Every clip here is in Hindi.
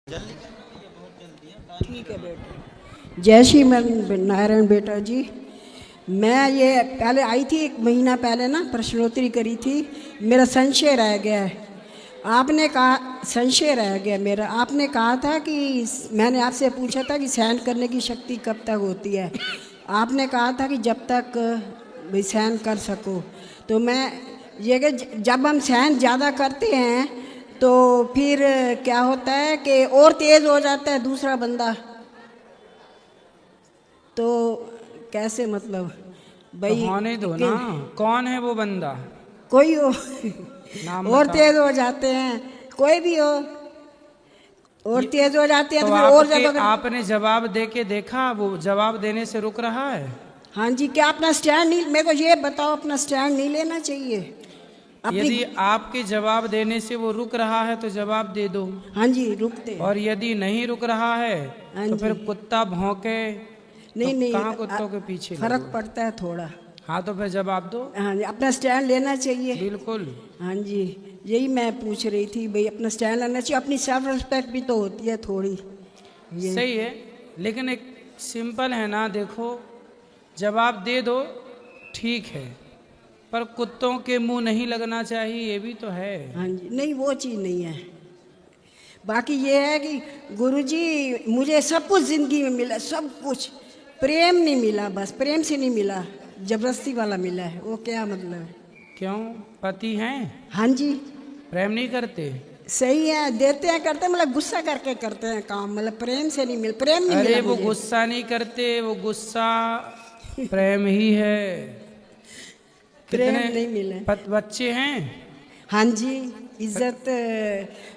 ठीक है बेटा। जय श्री नारायण बेटा जी। मैं ये पहले आई थी 1 महीना पहले ना, प्रश्नोत्तरी करी थी। मेरा संशय रह गया है। आपने कहा संशय रह गया मेरा। आपने कहा था कि मैंने आपसे पूछा था कि सहन करने की शक्ति कब तक होती है। आपने कहा था कि जब तक भाई सहन कर सको। तो मैं ये कि जब हम सहन ज़्यादा करते हैं तो फिर क्या होता है कि और तेज़ हो जाता है दूसरा बंदा। तो कैसे मतलब तो भाई होने दो ना, कौन है वो बंदा? कोई हो नाम और बताओ। तेज हो जाते हैं, कोई भी हो और तेज हो जाते हैं तो तो फिर और आपके ज़्यादा। आपने जवाब दे के देखा, वो जवाब देने से रुक रहा है? हाँ जी, क्या अपना स्टैंड नहीं, मेरे को ये बताओ, अपना स्टैंड नहीं लेना चाहिए अपनी। यदि आपके जवाब देने से वो रुक रहा है तो जवाब दे दो। हाँ जी, रुकते हैं। और यदि नहीं रुक रहा है हाँ तो जी। फिर कुत्ता भौंके तो नहीं नहीं, कहाँ कुत्तों के पीछे फर्क लगो। पड़ता है थोड़ा। हाँ तो फिर जवाब दो। हाँ जी, अपना स्टैंड लेना चाहिए। बिल्कुल हाँ जी, यही मैं पूछ रही थी भाई, अपना स्टैंड लेना चाहिए। अपनी सेल्फ रिस्पेक्ट भी तो होती है थोड़ी। ये सही है, लेकिन एक सिंपल है ना, देखो जवाब दे दो ठीक है, पर कुत्तों के मुंह नहीं लगना चाहिए, ये भी तो है। हाँ जी, नहीं वो चीज़ नहीं है। बाकी ये है कि गुरुजी मुझे सब कुछ ज़िंदगी में मिला, सब कुछ। प्रेम नहीं मिला, बस प्रेम से नहीं मिला, जबरदस्ती वाला मिला है। वो क्या मतलब है? क्यों, पति हैं? हाँ जी, प्रेम नहीं करते? सही है, देते हैं करते हैं, मतलब गुस्सा करके करते हैं काम, मतलब प्रेम से नहीं मिल, प्रेम नहीं अरे मिला वो मुझे। गुस्सा नहीं करते, वो गुस्सा प्रेम ही है। प्रेम कितने नहीं मिला। बच्चे हैं? हाँ जी, इज्जत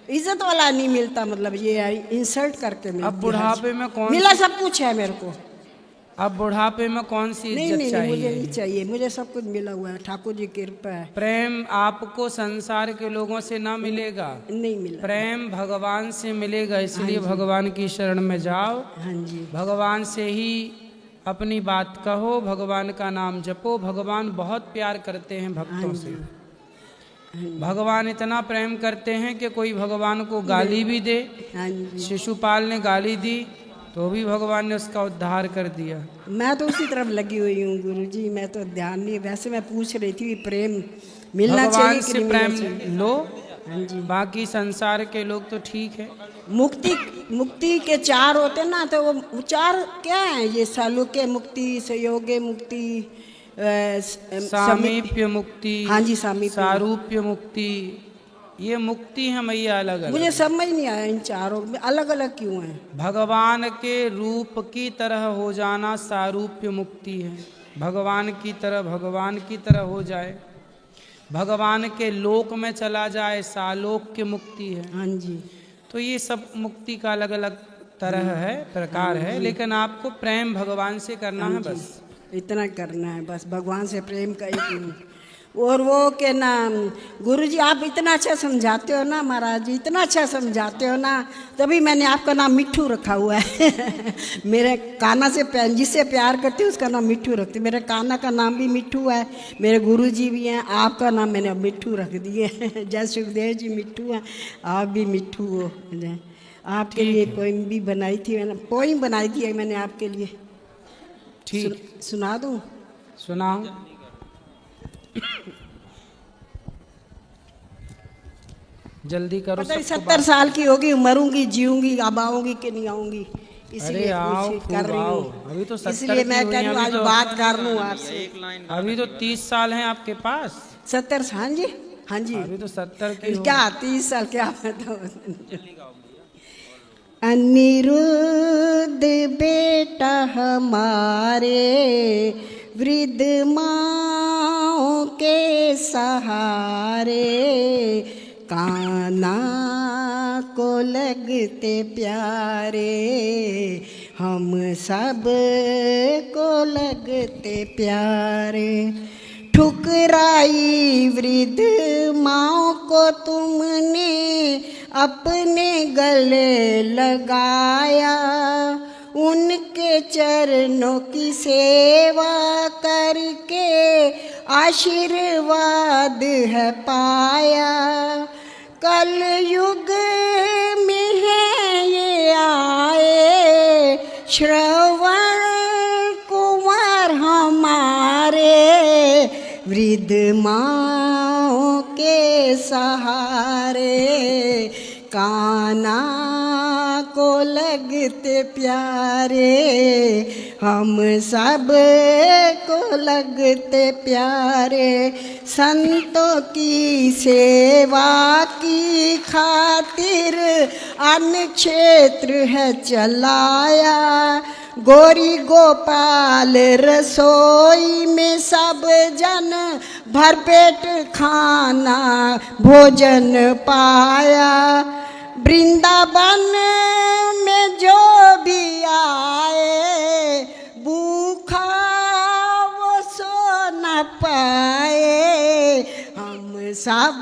इज्जत वाला नहीं मिलता, मतलब ये इंसल्ट करके मिलती अब है हर बुढ़ापे चीज़। में कौन मिला सी सब कुछ है मेरे को। अब बुढ़ापे में कौन सी नहीं इज्जत नहीं नहीं, मुझे नहीं चाहिए? चाहिए, मुझे सब कुछ मिला हुआ है, ठाकुर जी की कृपा है। प्रेम आपको संसार के लोगों से ना मिलेगा, नहीं मिला। प्रेम भगवान से मिलेगा। हाँ इसलिए जी। भगवान की शरण में जाओ, हाँ जी। भगवान से ही अपनी बात कहो, भगवान का नाम जपो। भगवान बहुत प्यार करते हैं हाँ भक्तों जी। से। भगवान इतना प्रेम करते हैं कि कोई भगवान को गाली भी दे। हाँ जी। शिशुपाल ने गाली दी तो भी भगवान ने उसका उद्धार कर दिया। मैं तो उसी तरफ लगी हुई हूँ गुरुजी, मैं तो ध्यान नहीं, वैसे मैं पूछ रही थी कि प्रेम मिलना चाहिए भगवान कि से नहीं मिलना प्रेम चाहिए। लो, हाँ जी। बाकी संसार के लोग तो ठीक है। मुक्ति, मुक्ति के 4 होते ना, तो वो 4 क्या है? ये सालुक्य मुक्ति, संयोगे मुक्ति, सामीप्य मुक्ति, हाँ जी, सामीप्य मुक्ति। सारूप्य मुक्ति, ये मुक्ति है मैया अलग मुझे अलग। समझ नहीं आया इन चारों में अलग अलग क्यों है। भगवान के रूप की तरह हो जाना सारूप्य मुक्ति है। भगवान की तरह, भगवान की तरह हो जाए, भगवान के लोक में चला जाए, सालोक्य मुक्ति है। हाँ जी। तो ये सब मुक्ति का अलग अलग तरह है, प्रकार है, लेकिन आपको प्रेम भगवान से करना हाँ है जी, बस। इतना करना है बस, भगवान से प्रेम का एक। और वो के नाम गुरुजी आप इतना अच्छा समझाते हो ना महाराज जी, इतना अच्छा समझाते हो ना, तभी मैंने आपका नाम मिट्ठू रखा हुआ है मेरे कान्हा से जिससे प्यार करती हूँ उसका नाम मिट्ठू रखती, मेरे कान्हा का नाम भी मिट्ठू है, मेरे गुरुजी भी हैं, आपका नाम मैंने अब मिट्ठू रख दिए जय सुखदेव जी मिट्ठू हैं, आप भी मिट्ठू हो। आपके लिए पोइम भी बनाई थी मैंने, पोइम बनाई थी है मैंने आपके लिए। ठीक, सुना दूँ? सुनाओ। जल्दी करो। पता नहीं सबको 70 साल की होगी, मरूंगी जीऊंगी, अब आऊंगी कि नहीं आऊंगी, अरे इसलिए आओ, कोशिश खूब कर रही आओ। हूँ। अभी तो 70 इसलिए की मैं हुई कह हैं, रही हूँ आज बात कर लूँ आपसे। अभी तो 30 साल हैं आपके पास। 70, हाँ जी, हाँ जी। अभी तो 70 की हो। क्या 30 साल क्या बताओ। अनिरुद्ध बेटा हमारे वृद्ध माँ के सहारे, कान्हा को लगते प्यारे, हम सब को लगते प्यारे। ठुकराई वृद्ध माँ को तुमने अपने गले लगाया, उनके चरणों की सेवा करके आशीर्वाद है पाया। कल युग में है ये वृद्ध माँओं के सहारे कान्हा को लगते प्यारे, हम सब को लगते प्यारे। संतों की सेवा की खातिर अन्न क्षेत्र है चलाया, गोरी गोपाल रसोई में सब जन भरपेट खाना भोजन पाया। वृंदावन में जो भी आए भूखा वो सो न पाए, हम सब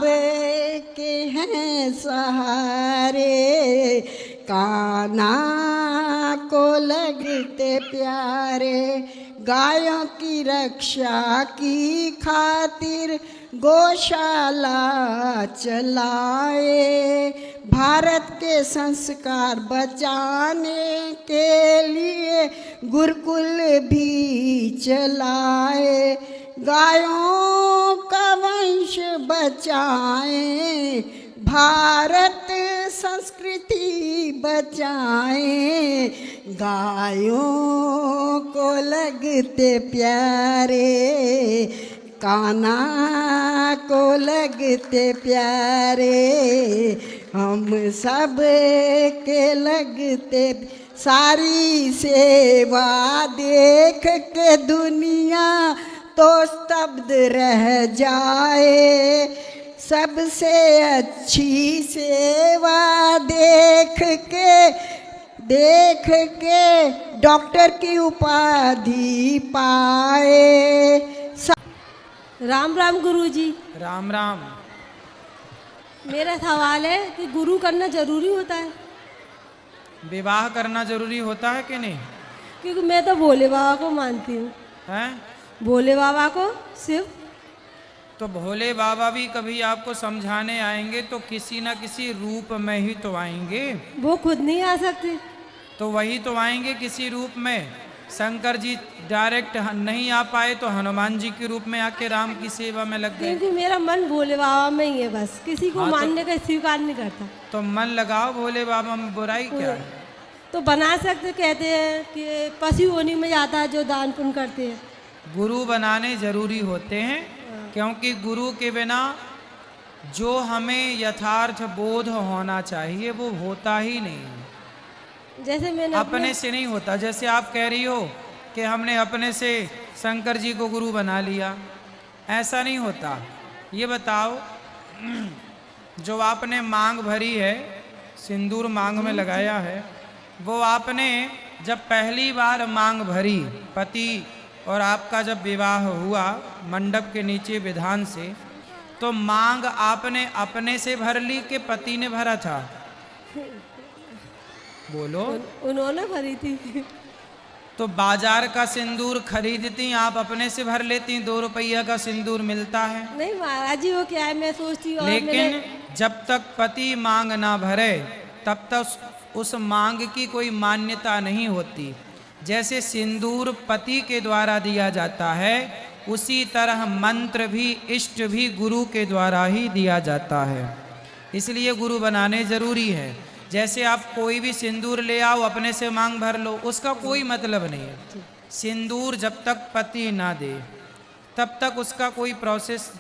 के हैं सहारे कान्हा को लगते प्यारे। गायों की रक्षा की खातिर गौशाला चलाए, भारत के संस्कार बचाने के लिए गुरुकुल भी चलाए। गायों का वंश बचाएं, भारत संस्कृति बचाएं, गायों को लगते प्यारे कान्हा को लगते प्यारे, हम सब के लगते। सारी सेवा देख के दुनिया तो स्तब्ध रह जाए, सबसे अच्छी सेवा देख के डॉक्टर की उपाधि पाए। राम राम गुरुजी। राम राम। मेरा सवाल है कि गुरु करना जरूरी होता है? विवाह करना जरूरी होता है कि नहीं? क्योंकि मैं तो भोले बाबा को मानती हूँ। हैं? भोले बाबा को शिव। तो भोले बाबा भी कभी आपको समझाने आएंगे तो किसी न किसी रूप में ही तो आएंगे। वो खुद नहीं आ सकते? तो वही तो आएंगे किसी रूप में। शंकर जी डायरेक्ट नहीं आ पाए तो हनुमान जी के रूप में आके राम की सेवा में लग गए। क्योंकि मेरा मन भोले बाबा में ही है, बस किसी को मानने का स्वीकार नहीं करता। तो मन लगाओ भोले बाबा में, बुराई क्या है? तो बना सकते, कहते हैं कि पशु योनि में जाता है जो दान पुण्य करते हैं। गुरु बनाने जरूरी होते हैं, क्योंकि गुरु के बिना जो हमें यथार्थ बोध होना चाहिए वो होता ही नहीं है। जैसे मैंने अपने से नहीं होता। जैसे आप कह रही हो कि हमने अपने से शंकर जी को गुरु बना लिया, ऐसा नहीं होता। ये बताओ, जो आपने मांग भरी है, सिंदूर मांग में लगाया है, वो आपने जब पहली बार मांग भरी, पति और आपका जब विवाह हुआ मंडप के नीचे विधान से, तो मांग आपने अपने से भर ली कि पति ने भरा था? बोलो। उन्होंने भरी थी। तो बाजार का सिंदूर खरीदती आप अपने से भर लेती, 2 रुपया का सिंदूर मिलता है। नहीं महाराज जी, वो क्या है, मैं सोचती हूँ। लेकिन जब तक पति मांग ना भरे तब तक उस मांग की कोई मान्यता नहीं होती। जैसे सिंदूर पति के द्वारा दिया जाता है, उसी तरह मंत्र भी, इष्ट भी गुरु के द्वारा ही दिया जाता है। इसलिए गुरु बनाने जरूरी है। जैसे आप कोई भी सिंदूर ले आओ, अपने से मांग भर लो, उसका कोई मतलब नहीं है। सिंदूर जब तक पति ना दे तब तक उसका कोई प्रोसेस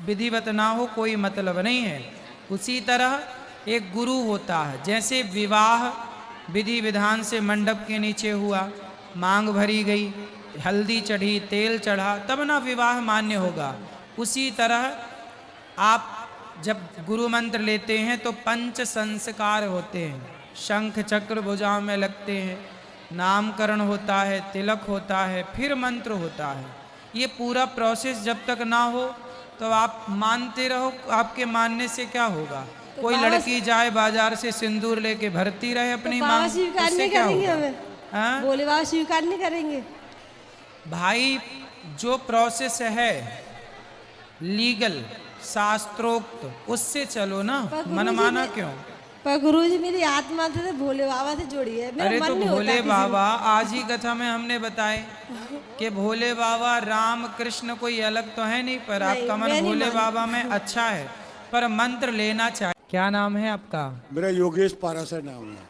विधिवत ना हो, कोई मतलब नहीं है। उसी तरह एक गुरु होता है। जैसे विवाह विधि विधान से मंडप के नीचे हुआ, मांग भरी गई, हल्दी चढ़ी, तेल चढ़ा, तब ना विवाह मान्य होगा। उसी तरह आप जब गुरु मंत्र लेते हैं तो 5 संस्कार होते हैं। शंख चक्र भुजाओं में लगते हैं, नामकरण होता है, तिलक होता है, फिर मंत्र होता है। ये पूरा प्रोसेस जब तक ना हो तो आप मानते रहो, आपके मानने से क्या होगा? तो कोई लड़की जाए बाजार से सिंदूर लेके भरती रहे अपनी मांग, उससे क्या होगा? हाँ? भोले बाबा स्वीकार नहीं करेंगे? भाई, जो प्रोसेस है लीगल शास्त्रोक्त, उससे चलो ना, मनमाना क्यों? पर गुरुजी मेरी आत्मा तो भोले बाबा से जुड़ी है, मेरा अरे मन तो नहीं होता भोले किसी- बाबा, आज ही कथा में हमने बताए कि भोले बाबा राम कृष्ण कोई अलग तो है नहीं, पर नहीं, आपका मैं मन नहीं भोले मानती। बाबा में अच्छा है, पर मंत्र लेना चाहिए। क्या नाम है आपका? मेरा योगेश पारासर नाम है।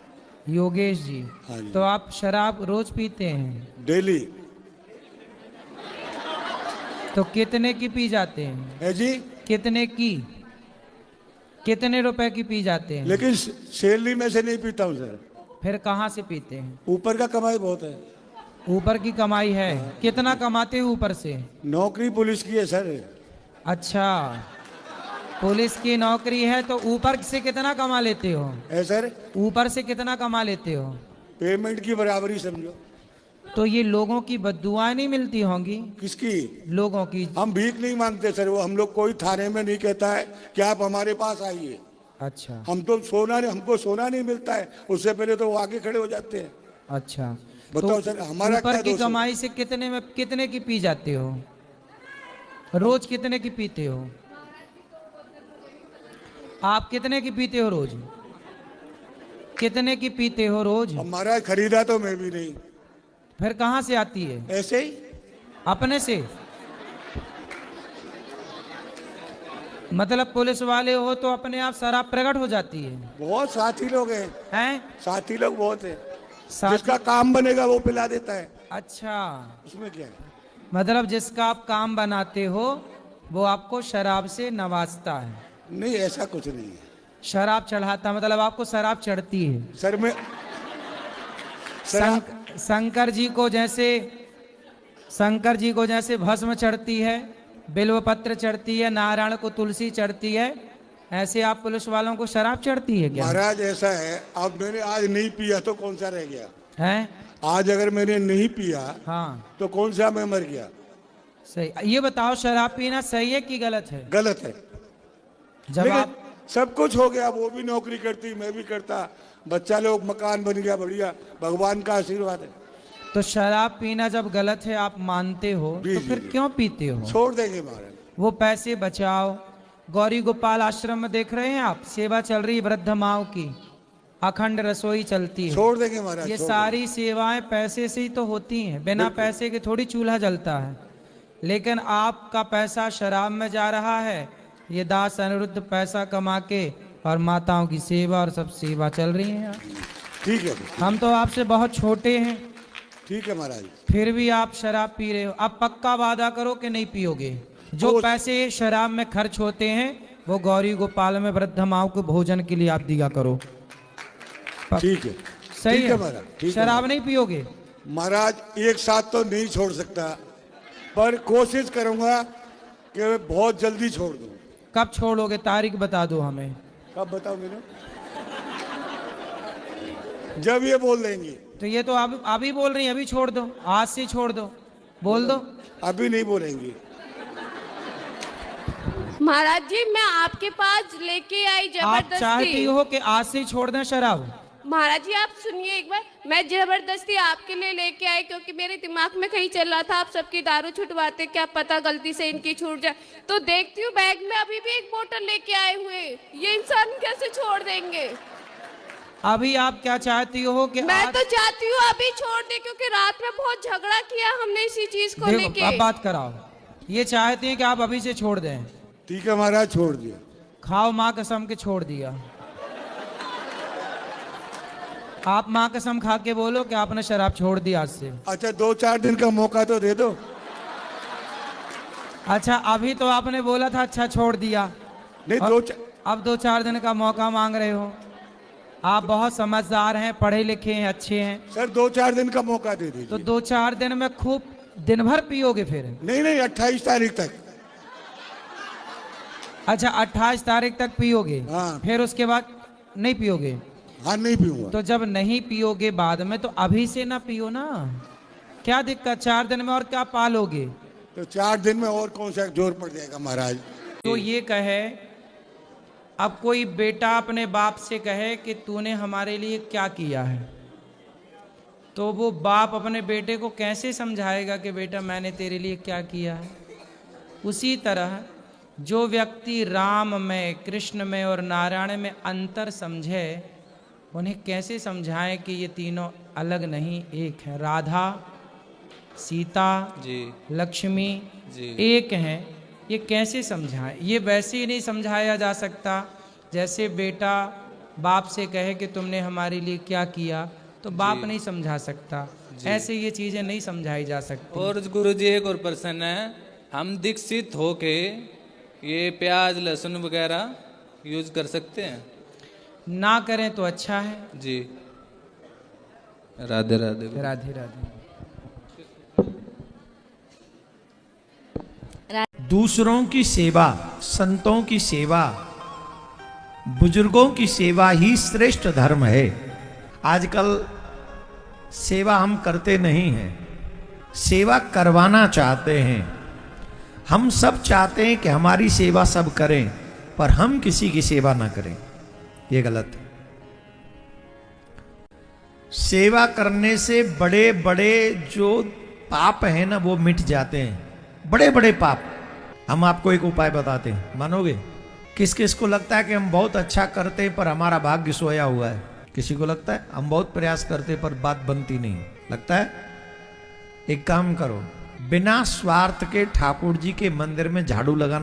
योगेश जी। हाँ जी। तो आप शराब रोज पीते हैं? डेली। तो कितने की पी जाते हैं? है जी। कितने की? कितने रुपए की पी जाते हैं? लेकिन सैलरी में से नहीं पीता हूँ सर। फिर कहाँ से पीते हैं? ऊपर का कमाई बहुत है। ऊपर की कमाई है? कितना कमाते हो ऊपर से? नौकरी पुलिस की है सर। अच्छा, पुलिस की नौकरी है, तो ऊपर से कितना कमा लेते हो? है सर। ऊपर से कितना कमा लेते हो? पेमेंट की बराबरी समझो। तो ये लोगों की बद्दुआएं नहीं मिलती होंगी? किसकी? लोगों की। हम भीख नहीं मांगते सर। वो हम लोग कोई थाने में नहीं कहता है कि आप हमारे पास आइए। अच्छा हमको सोना नहीं मिलता है, उससे पहले तो वो आगे खड़े हो जाते हैं। अच्छा। बताओ सर, हमारा ऊपर क्या की दोष है? कमाई से कितने की पी जाते हो? रोज कितने की पीते हो? आप कितने की पीते हो रोज? कितने की पीते हो रोज? हमारा खरीदा तो मैं भी नहीं। फिर कहाँ से आती है? ऐसे ही। अपने से? मतलब पुलिस वाले हो तो अपने आप शराब प्रकट हो जाती है? बहुत साथी लोग हैं। हैं? साथी लोग बहुत हैं। साथ- जिसका काम बनेगा वो पिला देता है। अच्छा, उसमें क्या है? मतलब जिसका आप काम बनाते हो वो आपको शराब से नवाजता है? नहीं, ऐसा कुछ नहीं है शराब चढ़ाता, मतलब आपको शराब चढ़ती है? सर। मैं शंकर जी को जैसे भस्म चढ़ती है, बिल्व पत्र चढ़ती है, नारायण को तुलसी चढ़ती है, ऐसे आप पुलिस वालों को शराब चढ़ती है क्या? महाराज ऐसा है, अब मैंने आज नहीं पिया तो कौन सा रह गया? है? आज अगर मैंने नहीं पिया हाँ, तो कौन सा मैं मर गया? सही। ये बताओ, शराब पीना सही है कि गलत है? गलत है। जब लेकिन आप सब कुछ हो गया, वो भी नौकरी करती, मैं भी करता, बच्चा लोग, मकान बन गया, बढ़िया, भगवान का आशीर्वाद है। तो शराब पीना जब गलत है आप मानते हो, जी, तो जी, फिर जी। क्यों पीते हो? छोड़ देंगे महाराज। वो पैसे बचाओ। गौरी गोपाल आश्रम में देख रहे हैं आप, सेवा चल रही है वृद्ध माओ की, अखंड रसोई चलती है। छोड़ देंगे महाराज। ये छोड़ सारी सेवाएं पैसे से ही तो होती हैं, बिना बिल्कुल। पैसे के थोड़ी चूल्हा जलता है। लेकिन आपका पैसा शराब में जा रहा है। ये दास अनिरुद्ध पैसा कमा के और माताओं की सेवा और सब सेवा चल रही है। देंगे। ठीक है। हम तो आपसे बहुत छोटे हैं, ठीक है महाराज। फिर भी आप शराब पी रहे हो। अब पक्का वादा करो कि नहीं पियोगे। जो वो- पैसे शराब में खर्च होते हैं वो गौरी गोपाल में वृद्ध माओ को भोजन के लिए आप दिया करो। ठीक है। सही ठीक है? है महाराज, ठीक है शराब नहीं पियोगे? महाराज एक साथ तो नहीं छोड़ सकता, पर कोशिश करूंगा कि बहुत जल्दी छोड़ दूं। कब छोड़ोगे? तारीख बता दो हमें। कब बताओ मैंने? जब ये बोल देंगे। तो ये तो आप अभी बोल रही हैं, अभी छोड़ दो, आज से छोड़ दो, बोल दो। अभी नहीं बोलेंगे। महाराज जी, मैं आपके पास लेके आई आप चाहती जबरदस्ती। हो कि आज से छोड़ दें शराब? महाराज जी आप सुनिए एक बार, मैं जबरदस्ती आपके लिए लेके आई क्योंकि मेरे दिमाग में कहीं चल रहा था आप सबकी दारू छुटवाते, क्या पता गलती से इनकी छूट जाए। तो देखती हूँ बैग में अभी भी एक बोतल लेके आए हुए, ये इंसान कैसे छोड़ देंगे? अभी आप क्या चाहती हो कि मैं आज... तो चाहती हूँ अभी छोड़ दे, क्योंकि रात में बहुत झगड़ा किया हमने इसी चीज को देखो, लेके। अब बात कराओ। ये चाहती हैं कि आप अभी से छोड़ दें। ठीक है महाराज, छोड़ दिया। खाओ माँ कसम के छोड़ दिया। आप माँ कसम खा के बोलो कि आपने शराब छोड़ दी आज से। अच्छा 2-4 दिन का मौका तो दे दो। अच्छा, अभी तो आपने बोला था अच्छा छोड़ दिया, नहीं और 2-4 अब 2-4 दिन का मौका मांग रहे हो। आप बहुत समझदार हैं, पढ़े लिखे हैं, अच्छे हैं, सर 2-4 दिन का मौका दे दीजिए। तो 2-4 दिन में खूब दिन भर पियोगे फिर? नहीं 28 तारीख तक। अच्छा 28 तारीख तक पियोगे? हाँ। फिर उसके बाद नहीं पियोगे? हाँ नहीं पीऊंगा। तो जब नहीं पियोगे बाद में, तो अभी से ना पियो ना, क्या दिक्कत? 4 दिन में और क्या पालोगे? तो 4 दिन में और कौन सा जोर पड़ जाएगा महाराज। तो ये कहे, अब कोई बेटा अपने बाप से कहे कि तूने हमारे लिए क्या किया है, तो वो बाप अपने बेटे को कैसे समझाएगा कि बेटा मैंने तेरे लिए क्या किया है? उसी तरह जो व्यक्ति राम में, कृष्ण में और नारायण में अंतर समझे, उन्हें कैसे समझाएं कि ये तीनों अलग नहीं एक है। राधा, सीता जी लक्ष्मी जी एक हैं, ये कैसे समझाएं? ये वैसे ही नहीं समझाया जा सकता जैसे बेटा बाप से कहे कि तुमने हमारे लिए क्या किया, तो बाप नहीं समझा सकता। ऐसे ये चीज़ें नहीं समझाई जा सकती। और गुरु जी एक और प्रश्न है, हम दीक्षित होके ये प्याज लहसुन वगैरह यूज कर सकते हैं? ना करें तो अच्छा है। जी राधे राधे। राधे राधे। दूसरों की सेवा, संतों की सेवा, बुजुर्गों की सेवा ही श्रेष्ठ धर्म है। आजकल सेवा हम करते नहीं हैं, सेवा करवाना चाहते हैं। हम सब चाहते हैं कि हमारी सेवा सब करें, पर हम किसी की सेवा ना करें, ये गलत है। सेवा करने से बड़े बड़े जो पाप हैं ना, वो मिट जाते हैं, बड़े बड़े पाप। हम आपको एक उपाय बताते हैं, मानोगे? किस किस को लगता है कि हम बहुत अच्छा करते हैं पर हमारा भाग्य सोया हुआ है? किसी को लगता है हम बहुत प्रयास करते पर बात बनती नहीं? लगता है? एक काम करो, बिना स्वार्थ के ठाकुर जी के मंदिर में झाड़ू लगाना